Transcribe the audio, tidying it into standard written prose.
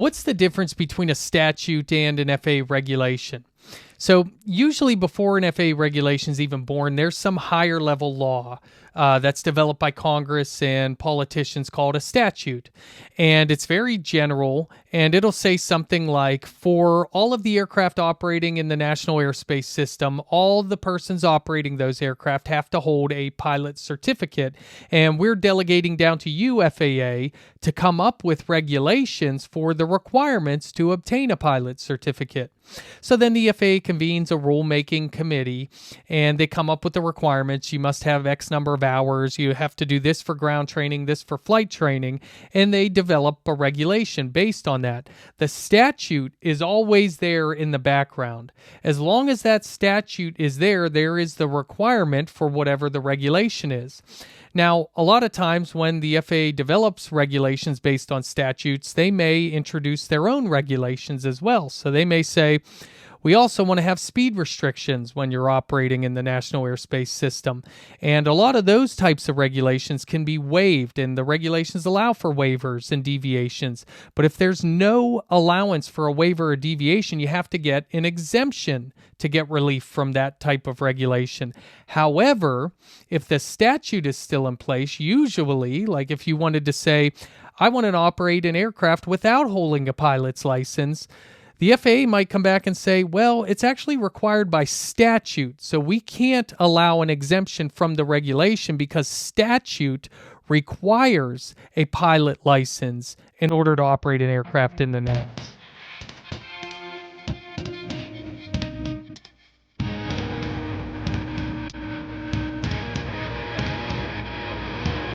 What's the difference between a statute and an FAA regulation? So usually before an FAA regulation is even born, there's some higher level law that's developed by Congress and politicians called a statute. And it's very general, and it'll say something like, for all of the aircraft operating in the National Airspace System, all the persons operating those aircraft have to hold a pilot certificate. And we're delegating down to you, FAA, to come up with regulations for the requirements to obtain a pilot certificate. So then the FAA convenes a rulemaking committee, and they come up with the requirements. You must have X number of hours. You have to do this for ground training, this for flight training, and they develop a regulation based on that. The statute is always there in the background. As long as that statute is there, there is the requirement for whatever the regulation is. Now, a lot of times when the FAA develops regulations based on statutes, they may introduce their own regulations as well. So they may say, we also want to have speed restrictions when you're operating in the National Airspace System. And a lot of those types of regulations can be waived, and the regulations allow for waivers and deviations. But if there's no allowance for a waiver or deviation, you have to get an exemption to get relief from that type of regulation. However, if the statute is still in place, usually, like if you wanted to say, I want to operate an aircraft without holding a pilot's license, the FAA might come back and say, well, it's actually required by statute, so we can't allow an exemption from the regulation because statute requires a pilot license in order to operate an aircraft in the net.